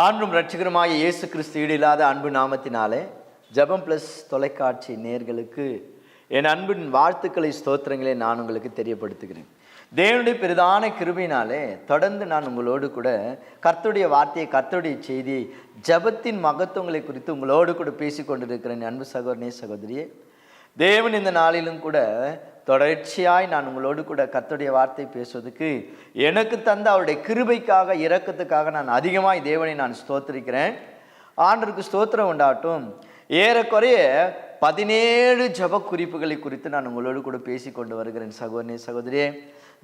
ஆண்டும் இரட்சகருமாய இயேசு கிறிஸ்து ஈடில்லாத அன்பு நாமத்தினாலே ஜெபம் பிளஸ் தொலைக்காட்சி நேயர்களுக்கு என் அன்பின் வாழ்த்துக்களை ஸ்தோத்திரங்களை நான் உங்களுக்கு தெரியப்படுத்துகிறேன். தேவனுடைய பெரிதான கிருபையினாலே தொடர்ந்து நான் உங்களோடு கூட கர்த்தருடைய வார்த்தையை, கர்த்தருடைய செய்தியை, ஜெபத்தின் மகத்துவங்களை குறித்து உங்களோடு கூட பேசி கொண்டிருக்கிறேன். அன்பு சகோதரனே, சகோதரியே, தேவன் இந்த நாளிலும் கூட தொடர்ச்சியாய் நான் உங்களோடு கூட கர்த்தருடைய வார்த்தை பேசுவதற்கு எனக்கு தந்த அவருடைய கிருபைக்காக, இரக்கத்துக்காக நான் அதிகமாய் தேவனை நான் ஸ்தோத்திரிக்கிறேன். ஆண்டவருக்கு ஸ்தோத்திரம் உண்டாகட்டும். ஏறக்குறைய 17 ஜப குறிப்புகளை குறித்து நான் உங்களோடு கூட பேசி கொண்டு வருகிறேன். சகோதரனே, சகோதரியே,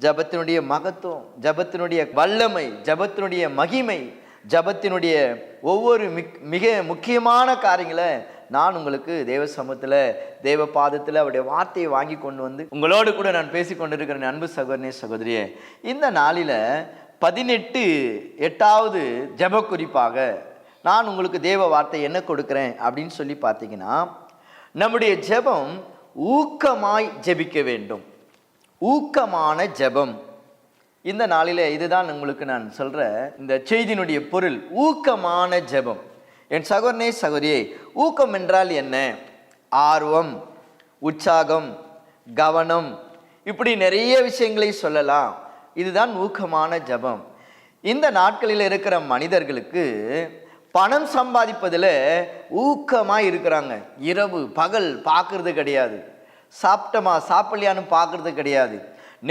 ஜபத்தினுடைய மகத்துவம், ஜபத்தினுடைய வல்லமை, ஜபத்தினுடைய மகிமை, ஜபத்தினுடைய ஒவ்வொரு மிக முக்கியமான காரியங்களை நான் உங்களுக்கு தேவ சமூகத்தில், தேவ பாதத்தில் அவருடைய வார்த்தையை வாங்கி கொண்டு வந்து உங்களோடு கூட நான் பேசி கொண்டிருக்கிறேன். அன்பு சகோதரனே, சகோதரியே, இந்த நாளில் 8வது ஜப குறிப்பாக நான் உங்களுக்கு தேவ வார்த்தை என்ன கொடுக்குறேன் அப்படின்னு சொல்லி பார்த்தீங்கன்னா, நம்முடைய ஜெபம் ஊக்கமாய் ஜெபிக்க வேண்டும். ஊக்கமான ஜெபம். இந்த நாளில் இதுதான் உங்களுக்கு நான் சொல்கிற இந்த செய்தியினுடைய பொருள், ஊக்கமான ஜெபம். என் சகோதரனே, சகோதரியே, ஊக்கம் என்றால் என்ன? ஆர்வம், உற்சாகம், கவனம், இப்படி நிறைய விஷயங்களை சொல்லலாம். இதுதான் ஊக்கமான ஜெபம். இந்த நாட்களில் இருக்கிற மனிதர்களுக்கு பணம் சம்பாதிப்பதில் ஊக்கமாக இருக்கிறாங்க. இரவு பகல் பார்க்கறது கிடையாது, சாப்பிட்டமா சாப்பிடலையான்னு பார்க்கறது கிடையாது,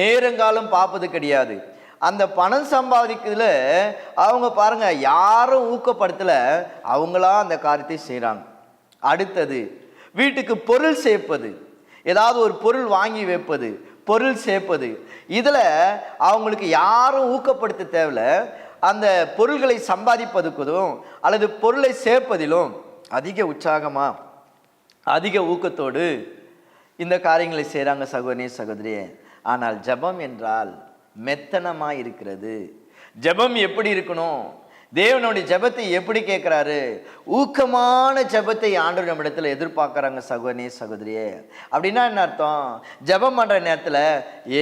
நேரங்காலம் பார்ப்பது கிடையாது. அந்த பணம் சம்பாதிக்கிறதுல அவங்க பாருங்க, யாரும் ஊக்கப்படுத்தல, அவங்களா அந்த காரியத்தை செய்கிறாங்க. அடுத்தது வீட்டுக்கு பொருள் சேர்ப்பது, ஏதாவது ஒரு பொருள் வாங்கி வைப்பது, பொருள் சேர்ப்பது, இதில் அவங்களுக்கு யாரும் ஊக்கப்படுத்த தேவையில்ல. அந்த பொருள்களை சம்பாதிப்பதுக்கும் அல்லது பொருளை சேர்ப்பதிலும் அதிக உற்சாகமாக, அதிக ஊக்கத்தோடு இந்த காரியங்களை செய்கிறாங்க. சகோதரனே, சகோதரியே, ஆனால் ஜெபம் என்றால் மெத்தனமாக இருக்கிறது. ஜெபம் எப்படி இருக்கணும்? தேவனுடைய ஜெபத்தை எப்படி கேட்குறாரு? ஊக்கமான ஜெபத்தை ஆண்டவர் நம்மிடத்தில் எதிர்பார்க்குறாங்க. சகோதரனே, சகோதரியே, அப்படின்னா என்ன அர்த்தம்? ஜெபம் பண்ணுற நேரத்தில்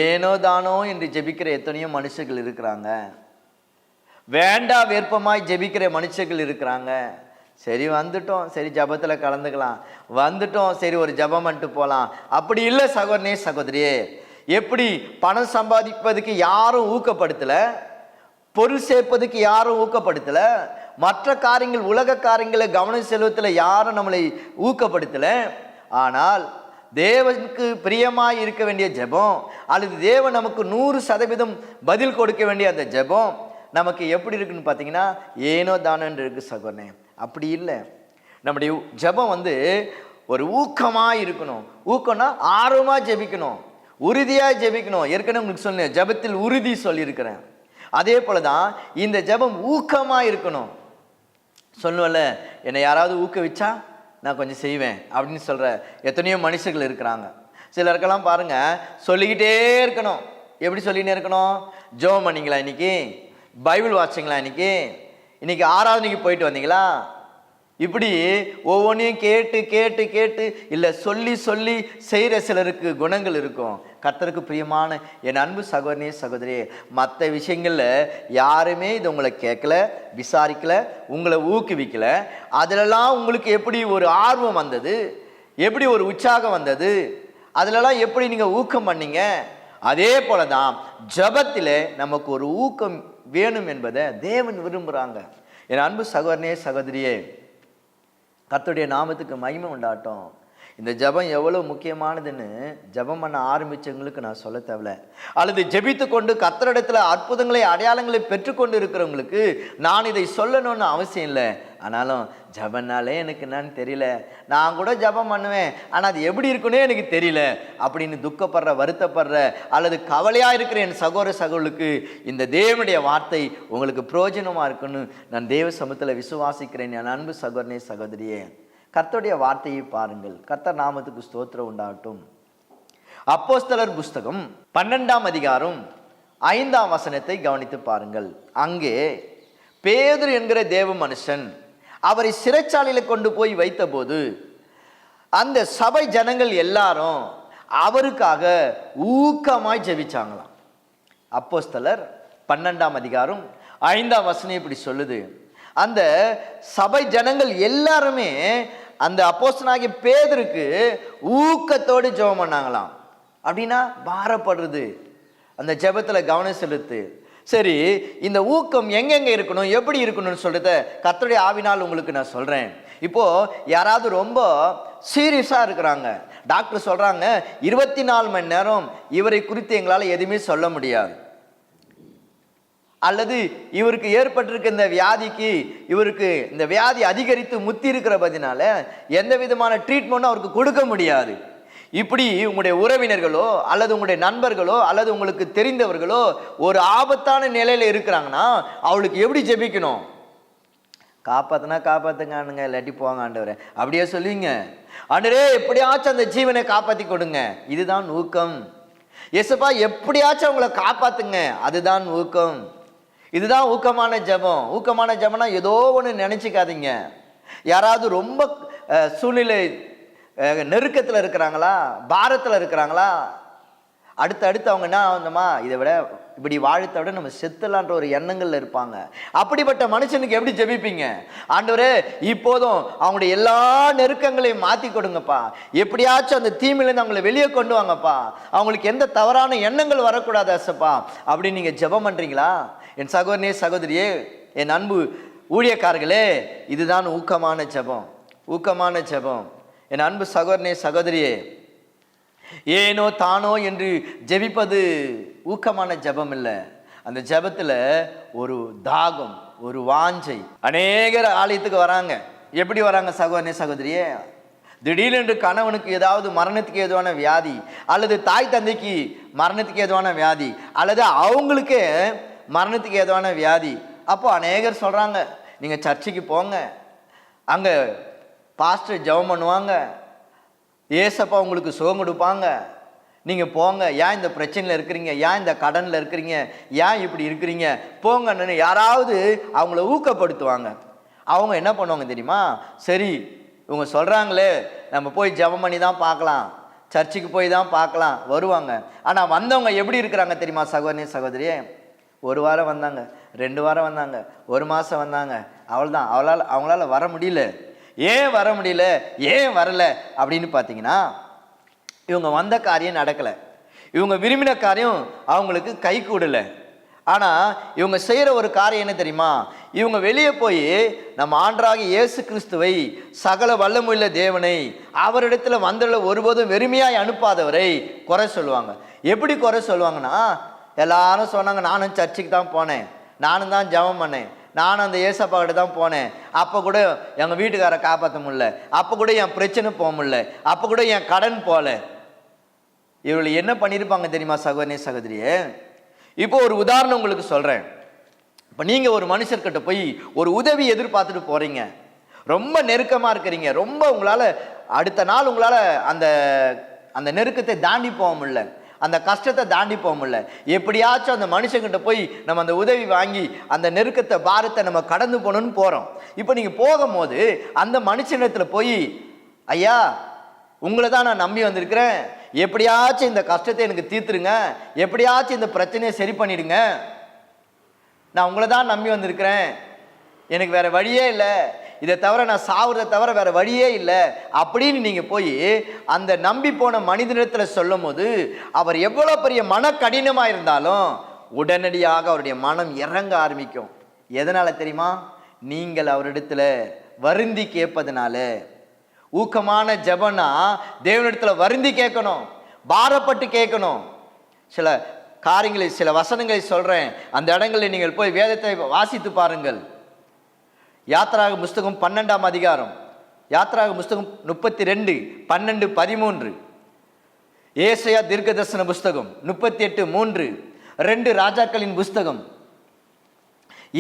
ஏனோ தானோ என்று ஜெபிக்கிற எத்தனையோ மனுஷர்கள் இருக்கிறாங்க. வேண்டா விருப்பமாய் ஜெபிக்கிற மனுஷர்கள் இருக்கிறாங்க. சரி வந்துட்டோம், சரி ஜெபத்தில் கலந்துக்கலாம், வந்துட்டோம், சரி ஒரு ஜெபம் பண்ணிட்டு போகலாம். அப்படி இல்லை சகோதரனே, சகோதரியே. எப்படி பணம் சம்பாதிப்பதுக்கு யாரும் ஊக்கப்படுத்தலை, பொருள் சேர்ப்பதுக்கு யாரும் ஊக்கப்படுத்தலை, மற்ற காரியங்கள், உலக காரியங்களை கவனம் செலுத்தல யாரும் நம்மளை ஊக்கப்படுத்தலை. ஆனால் தேவனுக்கு பிரியமாய் இருக்க வேண்டிய ஜெபம், அல்லது தேவன் நமக்கு 100% பதில் கொடுக்க வேண்டிய அந்த ஜெபம் நமக்கு எப்படி இருக்குன்னு பார்த்தீங்கன்னா, ஏனோ தானோ இருக்கு. சகோதரனே, அப்படி இல்லை. நம்முடைய ஜெபம் ஒரு ஊக்கமாக இருக்கணும். ஊக்கம்னா ஆர்வமாக ஜெபிக்கணும், உறுதியாக ஜெபிக்கணும். ஏற்கனவே உங்களுக்கு சொன்னேன், ஜெபத்தில் உறுதி சொல்லியிருக்கிறேன். அதே போல தான் இந்த ஜெபம் ஊக்கமாக இருக்கணும். சொல்லுவல்ல, என்னை யாராவது ஊக்குவிச்சா நான் கொஞ்சம் செய்வேன் அப்படின்னு சொல்கிற எத்தனையோ மனுஷர்கள் இருக்கிறாங்க. சிலருக்கெல்லாம் பாருங்கள், சொல்லிக்கிட்டே இருக்கணும். எப்படி சொல்லிகிட்டே இருக்கணும்? ஜெபம் பண்ணிங்களா இன்னைக்கு? பைபிள் வாசிங்களா இன்னைக்கு ஆராதனைக்கு போயிட்டு வந்தீங்களா? இப்படி ஒவ்வொன்றையும் கேட்டு கேட்டு கேட்டு இல்லை சொல்லி சொல்லி செய்கிற சிலருக்கு குணங்கள் இருக்கும். கர்த்தருக்கு பிரியமான என் அன்பு சகோதரனே, சகோதரியே, மற்ற விஷயங்களில் யாருமே இது உங்களை கேட்கல, விசாரிக்கலை, உங்களை ஊக்குவிக்கலை. அதிலெல்லாம் உங்களுக்கு எப்படி ஒரு ஆர்வம் வந்தது, எப்படி ஒரு உற்சாகம் வந்தது, அதிலெல்லாம் எப்படி நீங்கள் ஊக்கம் பண்ணீங்க? அதே போல தான் ஜெபத்தில் நமக்கு ஒரு ஊக்கம் வேணும் என்பதை தேவன் விரும்புகிறாங்க. என் அன்பு சகோதரனே, சகோதரியே, கர்த்தருடைய நாமத்துக்கு மகிமை உண்டாட்டும். இந்த ஜெபம் எவ்வளோ முக்கியமானதுன்னு ஜெபம் பண்ண ஆரம்பித்தவங்களுக்கு நான் சொல்ல தேவையில்ல, அல்லது ஜெபித்து கொண்டு கர்த்தரிடத்தில் அற்புதங்களை, அடையாளங்களை பெற்றுக்கொண்டு இருக்கிறவங்களுக்கு நான் இதை சொல்லணும்னு அவசியம் இல்லை. ஆனாலும் ஜெபம்னாலே எனக்கு என்னன்னு தெரியல, நான் கூட ஜெபம் பண்ணுவேன், ஆனால் அது எப்படி இருக்குன்னே எனக்கு தெரியல அப்படின்னு துக்கப்படுற, வருத்தப்படுற அல்லது கவலையாக இருக்கிற என் சகோதர சகோதரர்களுக்கு இந்த தேவனுடைய வார்த்தை உங்களுக்கு பிரயோஜனமாக இருக்குன்னு நான் தேவ சமூகத்தில் விசுவாசிக்கிறேன். என் அன்பு சகோதரனே, சகோதரியே, கர்த்தருடைய வார்த்தையை பாருங்கள். கர்த்தர் நாமத்துக்கு ஸ்தோத்திரம் உண்டாகட்டும். அப்போஸ்தலர் புஸ்தகம் 12ஆம் அதிகாரம் 5ஆம் வசனத்தை கவனித்து பாருங்கள். அங்கே பேதுரு என்கிற தேவ மனுஷன் அவரை சிறைச்சாலையில் கொண்டு போய் வைத்தபோது அந்த சபை ஜனங்கள் எல்லாரும் அவருக்காக ஊக்கமாய் ஜெபிச்சாங்களாம். அப்போஸ்தலர் 12ஆம் அதிகாரம் 5ஆம் வசனம் இப்படி சொல்லுது, அந்த சபை ஜனங்கள் எல்லாருமே அந்த அப்போஸ்தலனாகிய பேதுருக்கு ஊக்கத்தோடு ஜெபம் பண்ணாங்களாம். அப்படின்னா பாரப்படுறது, அந்த ஜெபத்துல கவனம் செலுத்து. சரி, இந்த ஊக்கம் எங்கெங்க இருக்கணும், எப்படி இருக்கணும்னு சொல்றத கர்த்தருடைய ஆவினால் உங்களுக்கு நான் சொல்றேன். இப்போ யாராவது ரொம்ப சீரியஸா இருக்கிறாங்க, டாக்டர் சொல்றாங்க 24 மணி நேரம் இவரை குறித்து எங்களால் எதுவுமே சொல்ல முடியாது, அல்லது இவருக்கு ஏற்பட்டிருக்க இந்த வியாதிக்கு, இவருக்கு இந்த வியாதி அதிகரித்து முத்தி இருக்கிறபதினால எந்த விதமான ட்ரீட்மெண்ட்டும் அவருக்கு கொடுக்க முடியாது. இப்படி உங்களுடைய உறவினர்களோ அல்லது உங்களுடைய நண்பர்களோ அல்லது உங்களுக்கு தெரிந்தவர்களோ ஒரு ஆபத்தான நிலையில இருக்கிறாங்கன்னா அவளுக்கு எப்படி ஜெபிக்கணும்? காப்பாத்துனா காப்பாத்துங்க, இல்லாட்டி போங்க ஆண்டவரே அப்படியே சொல்லுவீங்க. ஆண்டவரே எப்படியாச்சும் அந்த ஜீவனை காப்பாத்தி கொடுங்க, இதுதான் ஊக்கம். இயேசுப்பா எப்படியாச்சும் அவங்கள காப்பாத்துங்க, அதுதான் ஊக்கம். இதுதான் ஊக்கமான ஜெபம். ஊக்கமான ஜெபம்னா ஏதோ ஒன்று நினைச்சுக்காதீங்க. யாராவது ரொம்ப சூழ்நிலை நெருக்கத்தில் இருக்கிறாங்களா, பாரத்தில் இருக்கிறாங்களா, அடுத்து அவங்க என்ன ஆகுதுமா, இதை விட இப்படி வாழத்தை விட நம்ம செத்துலான்ற ஒரு எண்ணங்கள்ல இருப்பாங்க. அப்படிப்பட்ட மனுஷனுக்கு எப்படி ஜெபிப்பீங்க? ஆண்டவரே இப்போதும் அவங்களுடைய எல்லா நெருக்கங்களையும் மாற்றி கொடுங்கப்பா, எப்படியாச்சும் அந்த தீமையிலேருந்து அவங்களை வெளியே கொண்டு வாங்கப்பா, அவங்களுக்கு எந்த தவறான எண்ணங்கள் வரக்கூடாது அசப்பா அப்படின்னு நீங்கள் ஜெபம் பண்ணுறீங்களா? என் சகோதரனே சகோதரியே, என் அன்பு ஊழியக்காரர்களே, இதுதான் ஊக்கமான ஜெபம். ஊக்கமான ஜெபம். என் அன்பு சகோதரனே சகோதரியே, ஏனோ தானோ என்று ஜெபிப்பது ஊக்கமான ஜெபம் இல்லை. அந்த ஜெபத்துல ஒரு தாகம், ஒரு வாஞ்சை. அநேகர் ஆலயத்துக்கு வராங்க. எப்படி வராங்க சகோதரனே சகோதரியே? திடீரென்று கணவனுக்கு ஏதாவது மரணத்துக்கு ஏதுவான வியாதி, அல்லது தாய் தந்தைக்கு மரணத்துக்கு ஏதுவான வியாதி, அல்லது அவங்களுக்கு மரணத்துக்கு ஏதுவான வியாதி. அப்போ அநேகர் சொல்றாங்க, நீங்க சர்ச்சுக்கு போங்க, அங்க பாஸ்டர் ஜெபம் பண்ணுவாங்க, ஏசப்பா உங்களுக்கு சுகம் கொடுப்பாங்க, நீங்கள் போங்க, ஏன் இந்த பிரச்சனையில் இருக்கிறீங்க, ஏன் இந்த கடனில் இருக்கிறீங்க, ஏன் இப்படி இருக்கிறீங்க, போங்கன்னு யாராவது அவங்கள ஊக்கப்படுத்துவாங்க. அவங்க என்ன பண்ணுவாங்க தெரியுமா? சரி இவங்க சொல்கிறாங்களே நம்ம போய் ஜெபம் பண்ணி தான் பார்க்கலாம், சர்ச்சுக்கு போய் தான் பார்க்கலாம் வருவாங்க. ஆனால் வந்தவங்க எப்படி இருக்கிறாங்க தெரியுமா சகோதரனே சகோதரியே? 1 வாரம் வந்தாங்க, 2 வாரம் வந்தாங்க, 1 மாதம் வந்தாங்க, அவ்வளோதான். அவங்களால வர முடியல. ஏன் வர முடியல, ஏன் வரல அப்படின்னு பார்த்தீங்கன்னா, இவங்க வந்த காரியம் நடக்கலை, இவங்க விரும்பின காரியம் அவங்களுக்கு கை கூடலை. ஆனால் இவங்க செய்கிற ஒரு காரியம் என்ன தெரியுமா? இவங்க வெளியே போய் நம்ம ஆண்டவராகிய இயேசு கிறிஸ்துவை, சகல வல்லமையுள்ள தேவனை, அவரிடத்துல வந்தவர்களை ஒருபோதும் வெறுமையாய் அனுப்பாதவரை குறை சொல்லுவாங்க. எப்படி குறை சொல்லுவாங்கன்னா, எல்லாரும் சொன்னாங்க நானும் சர்ச்சுக்கு தான் போனேன், நானும் தான் ஜெபம் பண்ணேன், நானும் அந்த ஏசப்பா கிட்ட தான் போனேன், அப்போ கூட எங்கள் வீட்டுக்காரை காப்பாற்ற முடியல, அப்போ கூட என் பிரச்சனை போக முடியல, அப்போ கூட என் கடன் போகல. இவர்கள் என்ன பண்ணியிருப்பாங்க தெரியுமா சகோதரனே சகோதரியே? இப்போ ஒரு உதாரணம் உங்களுக்கு சொல்கிறேன். இப்போ நீங்கள் ஒரு மனுஷர்கிட்ட போய் ஒரு உதவி எதிர்பார்த்துட்டு போகிறீங்க, ரொம்ப நெருக்கமாக இருக்கிறீங்க, ரொம்ப உங்களால் அடுத்த நாள் உங்களால் அந்த அந்த நெருக்கத்தை தாண்டி போக முடியல, அந்த கஷ்டத்தை தாண்டி போக முடியல. எப்படியாச்சும் அந்த மனுஷங்கிட்ட போய் நம்ம அந்த உதவி வாங்கி அந்த நெருக்கத்தை பாரத்தை நம்ம கடந்து போகணும்னு போகிறோம். இப்போ நீங்கள் போகும்போது அந்த மனுஷனிடத்தில் போய், ஐயா உங்களை தான் நான் நம்பி வந்திருக்கிறேன், எப்படியாச்சும் இந்த கஷ்டத்தை எனக்கு தீர்த்துருங்க, எப்படியாச்சும் இந்த பிரச்சனையை சரி பண்ணிடுங்க, நான் உங்களை தான் நம்பி வந்திருக்கிறேன், எனக்கு வேற வழியே இல்லை, இதை தவிர நான் சாவுறதை தவிர வேற வழியே இல்லை அப்படின்னு நீங்கள் போய் அந்த நம்பி போன மனிதனிடத்தில் சொல்லும் போது, அவர் எவ்வளோ பெரிய மன கடினமாக இருந்தாலும் உடனடியாக அவருடைய மனம் இறங்க ஆரம்பிக்கும். எதனால் தெரியுமா? நீங்கள் அவரிடத்துல வருந்தி கேட்பதனால. ஊக்கமான ஜெபம்னா தேவனிடத்துல வருந்தி கேட்கணும், பாரப்பட்டு கேட்கணும். சில காரியங்களை, சில வசனங்களை சொல்கிறேன், அந்த இடங்களில் நீங்கள் போய் வேதத்தை வாசித்து பாருங்கள். யாத்ராக புஸ்தகம் 12ஆம் அதிகாரம், யாத்ராக புஸ்தகம் 32, 12, 13, ஏசாயா தீர்க்கதரிசன புஸ்தகம் 38, 3, 2 ராஜாக்களின் புஸ்தகம்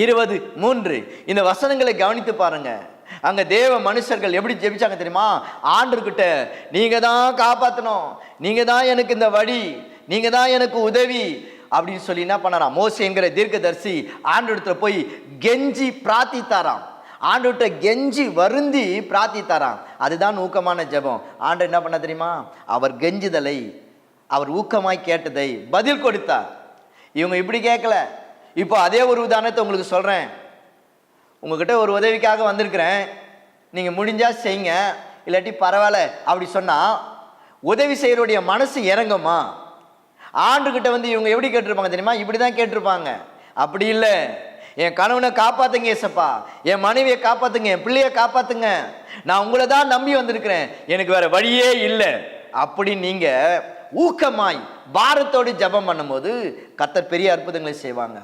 20:3. இந்த வசனங்களை கவனித்து பாருங்க. அங்க தேவ மனுஷர்கள் எப்படி ஜெபிச்சாங்க தெரியுமா? ஆண்டவர்கிட்ட நீங்க தான் காப்பாற்றணும், நீங்க தான் எனக்கு இந்த வழி, நீங்க தான் எனக்கு உதவி அப்படின்னு சொல்லி என்ன பண்ணாராம்? மோசே என்கிற தீர்க்கதரிசி ஆண்டவரிடத்துல போய் கெஞ்சி பிரார்த்தித்தாராம். ஆண்டவர்கிட்ட கெஞ்சி வருந்தி பிரார்த்தித்தாராம். அதுதான் ஊக்கமான ஜெபம். ஆண்டவர் என்ன பண்ண தெரியுமா? அவர் கெஞ்சுதலை, அவர் ஊக்கமாய் கேட்டதை பதில் கொடுத்தார். இவங்க இப்படி கேட்கல. இப்போ அதே ஒரு உதாரணத்தை உங்களுக்கு சொல்றேன். உங்ககிட்ட ஒரு உதவிக்காக வந்திருக்கிறேன், நீங்கள் முடிஞ்சால் செய்யுங்க, இல்லாட்டி பரவாயில்ல அப்படி சொன்னால் உதவி செய்கிறோடைய மனசு இறங்குமா? ஆண்டுகிட்ட வந்து இவங்க எப்படி கேட்டிருப்பாங்க தெரியுமா? இப்படி தான் கேட்டிருப்பாங்க. அப்படி இல்லை, என் கணவனை காப்பாத்துங்க ஏசப்பா, என் மனைவியை காப்பாத்துங்க, என் பிள்ளையை காப்பாத்துங்க, நான் உங்களை தான் நம்பி வந்திருக்கிறேன், எனக்கு வேற வழியே இல்லை அப்படி நீங்க ஊக்கமாய் பாரத்தோடு ஜெபம் பண்ணும்போது கர்த்தர் பெரிய அற்புதங்களை செய்வாங்க.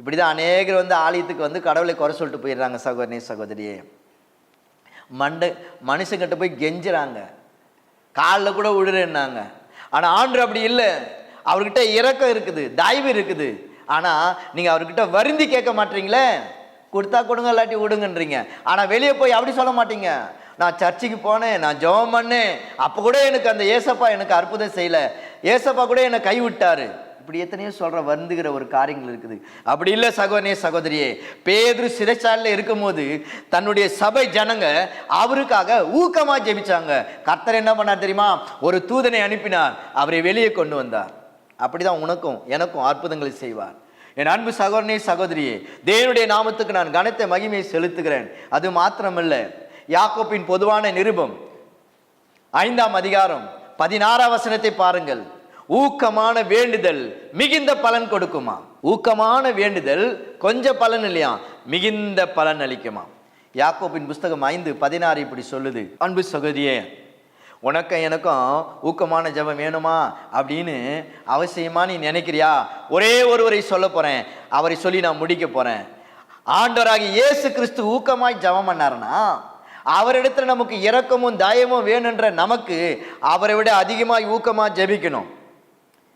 இப்படிதான் அநேகர் வந்து ஆலயத்துக்கு வந்து கடவுளை குறை சொல்லிட்டு போயிடுறாங்க. சகோதரனே சகோதரியே, மனுஷங்கிட்ட போய் கெஞ்சுறாங்க, காலில் கூட விடுறேன்னாங்க. ஆனால் ஆண்டு அப்படி இல்லை, அவர்கிட்ட இரக்கம் இருக்குது, தயவு இருக்குது. ஆனால் நீங்கள் அவர்கிட்ட வருந்தி கேட்க மாட்டீங்களே, கொடுத்தா கொடுங்க இல்லாட்டி விடுங்கன்றீங்க. ஆனால் வெளியே போய் அப்படி சொல்ல மாட்டீங்க. நான் சர்ச்சுக்கு போனேன், நான் ஜெபம் பண்ணேன், அப்போ கூட எனக்கு அந்த ஏசப்பா எனக்கு அற்புதம் செய்யலை, ஏசப்பா கூட என்னை கைவிட்டாரு, இப்படி எத்தனையோ சொல்கிற வருந்துகிற ஒரு காரியங்கள் இருக்குது. அப்படி இல்லை சகோதரனே சகோதரியே, பேதுரு சிறைச்சாலையில் இருக்கும் போது தன்னுடைய சபை ஜனங்க அவருக்காக ஊக்கமாக ஜெபிச்சாங்க. கர்த்தர் என்ன பண்ணார் தெரியுமா? ஒரு தூதனை அனுப்பினார், அவரை வெளியே கொண்டு வந்தார். அப்படிதான் உனக்கும் எனக்கும் அற்புதங்களை செய்வார். என் அன்பு சகோதரனே சகோதரியே, தேவனுடைய நாமத்துக்கு நான் கனத்த மகிமையை செலுத்துகிறேன். அது மாத்திரமல்ல, யாக்கோபின் பொதுவான நிருபம் 5ஆம் அதிகாரம் 16ஆம் வசனத்தை பாருங்கள். ஊக்கமான வேண்டுதல் மிகுந்த பலன் கொடுக்குமா? ஊக்கமான வேண்டுதல் கொஞ்சம் பலன் இல்லையா, மிகுந்த பலன் அளிக்குமா? யாக்கோபின் புஸ்தகம் 5:16 இப்படி சொல்லுது. அன்பு சகோதரியே, உனக்கும் எனக்கும் ஊக்கமான ஜெபம் வேணுமா அப்படின்னு அவசியமா நீ நினைக்கிறியா? ஒரே ஒருவரை சொல்ல போறேன், அவரை சொல்லி நான் முடிக்க போறேன். ஆண்டவராகிய இயேசு கிறிஸ்து ஊக்கமாய் ஜெபம் பண்ணாருன்னா, அவரிடத்துல நமக்கு இரக்கமும் தயமும் வேணுன்ற நமக்கு அவரை விட அதிகமாய் ஊக்கமாக ஜெபிக்கணும்.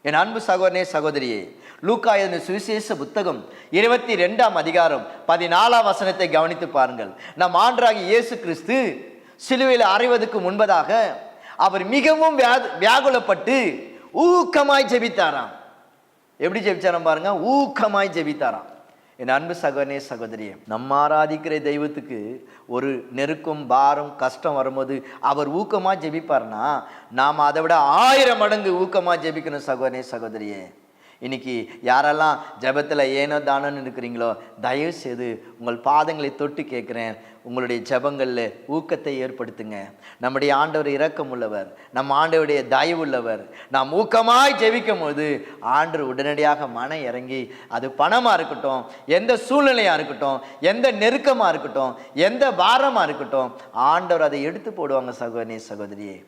என் அன்பு சகோதரனே சகோதரியே, லூக்கா எழுதின சுவிசேஷ புத்தகம் 22ஆம் அதிகாரம் 14ஆம் வசனத்தை கவனித்து பாருங்கள். நம் ஆண்டவராகிய இயேசு கிறிஸ்து சிலுவையில் அறைவதற்கு முன்பதாக அவர் மிகவும் வியாகுலப்பட்டு ஊக்கமாய் ஜெபித்தாராம். எப்படி ஜெபிச்சாராம் பாருங்க, ஊக்கமாய் ஜெபித்தாராம். என் அன்பு சகோதரனே சகோதரியே, நம்ம ஆராதிக்கிற தெய்வத்துக்கு ஒரு நெருக்கம் பாரம் கஷ்டம் வரும்போது அவர் ஊக்கமாக ஜெபிப்பார்னா, நாம் அதை விட 1000 மடங்கு ஊக்கமாக ஜெபிக்கணும். சகோதரனே சகோதரியே, இன்னைக்கு யாரெல்லாம் ஜெபத்தில் ஏனோ தானோன்னு இருக்கிறீங்களோ, தயவு செய்து உங்கள் பாதங்களை தொட்டு கேட்குறேன், உங்களுடைய ஜெபங்களில் ஊக்கத்தை ஏற்படுத்துங்க. நம்முடைய ஆண்டவர் இரக்கம் உள்ளவர், நம் ஆண்டவருடைய தயவு உள்ளவர். நாம் ஊக்கமாய் ஜெபிக்கும் போது ஆண்டவர் உடனடியாக மனம் இறங்கி, அது பணமாக இருக்கட்டும், எந்த சூழ்நிலையாக இருக்கட்டும், எந்த நெருக்கமாக இருக்கட்டும், எந்த பாரமாக இருக்கட்டும், ஆண்டவர் அதை எடுத்து போடுவாங்க. சகோதரனே சகோதரியே,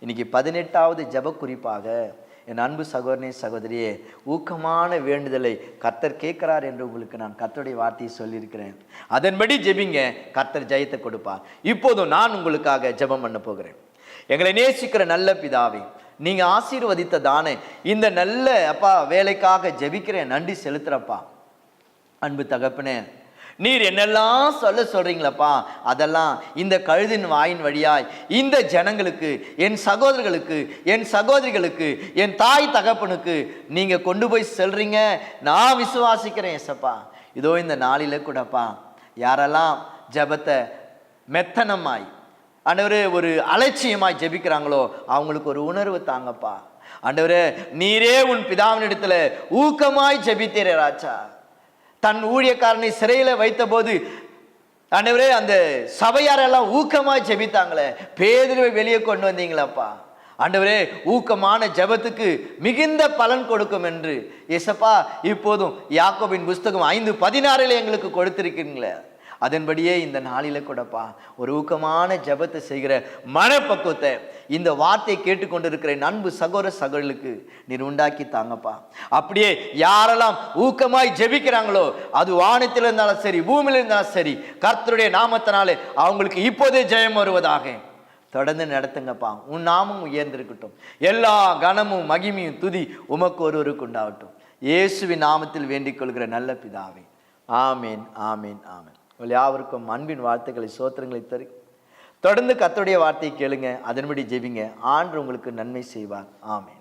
இன்னைக்கு 18வது ஜெப குறிப்பாக என் அன்பு சகோதரனே சகோதரியே, ஊக்கமான வேண்டுதலை கர்த்தர் கேட்கிறார் என்று உங்களுக்கு நான் கர்த்தருடைய வார்த்தையை சொல்லியிருக்கிறேன். அதன்படி ஜெபிங்க, கர்த்தர் ஜெயத்தை கொடுப்பார். இப்போதும் நான் உங்களுக்காக ஜெபம் பண்ண போகிறேன். எங்களை நேசிக்கிற நல்ல பிதாவே, நீங்க ஆசீர்வதித்த தானே இந்த நல்ல அப்பா வேலைக்காக ஜெபிக்கிறேன், நன்றி செலுத்துறப்பா. அன்பு தகப்பனே, நீர் என்னெல்லாம் சொல்றீங்களப்பா, அதெல்லாம் இந்த கழுதின் வாயின் வழியாய் இந்த ஜனங்களுக்கு, என் சகோதரர்களுக்கு, என் சகோதரிகளுக்கு, என் தாய் தகப்பனுக்கு நீங்க கொண்டு போய் செல்றீங்க. நான் விசுவாசிக்கிறேன் ஏசப்பா. இதோ இந்த நாளில கூடப்பா, யாரெல்லாம் ஜெபத்தை மெத்தனமாய் ஆண்டவரே ஒரு அலட்சியமாய் ஜெபிக்கிறாங்களோ, அவங்களுக்கு ஒரு உணர்வு தாங்கப்பா. ஆண்டவரே, நீரே உன் பிதாவினிடத்துல ஊக்கமாய் ஜெபித்தீரே ராஜா. தன் ஊழியக்காரனை சிறையில வைத்த போது ஆண்டவரே, அந்த சபையாரெல்லாம் ஊக்கமாய் ஜெபித்தாங்களே, பேதுருவை வெளியே கொண்டு வந்தீங்களாப்பா. ஆண்டவரே, ஊக்கமான ஜெபத்துக்கு மிகுந்த பலன் கொடுக்கும் என்று ஏசப்பா இப்போதும் யாக்கோபின் புஸ்தகம் 5:16 எங்களுக்கு கொடுத்திருக்கீங்களே, அதன்படியே இந்த நாளில கூடப்பா ஒரு ஊக்கமான ஜெபத்தை செய்கிற மனப்பக்குவத்தை இந்த வார்த்தையை கேட்டுக்கொண்டிருக்கிற அன்பு சகோதர சகோதரர்களுக்கு நீர் உண்டாக்கி தாங்கப்பா. அப்படியே யாரெல்லாம் ஊக்கமாய் ஜெபிக்கிறாங்களோ, அது வானத்தில் இருந்தாலும் சரி, பூமியில் இருந்தாலும் சரி, கர்த்தருடைய நாமத்தினாலே அவங்களுக்கு இப்போதே ஜெயம் வருவதாக தொடர்ந்து நடத்துங்கப்பா. உன் நாமம் உயர்ந்திருக்கட்டும். எல்லா கனமும் மகிமையும் துதி உமக்கு ஒருவருக்கு உண்டாகட்டும். இயேசுவின் நாமத்தில் வேண்டிக் கொள்கிற நல்ல பிதாவே, ஆமேன், ஆமேன், ஆமேன். யாவருக்கும் அன்பின் வாழ்த்துக்களை சோத்திரங்களை தரு. தொடர்ந்து கர்த்தருடைய வார்த்தையை கேளுங்க, அதன்படி ஜெபிங்க. ஆண்டவர் உங்களுக்கு நன்மை செய்வார். ஆமென்.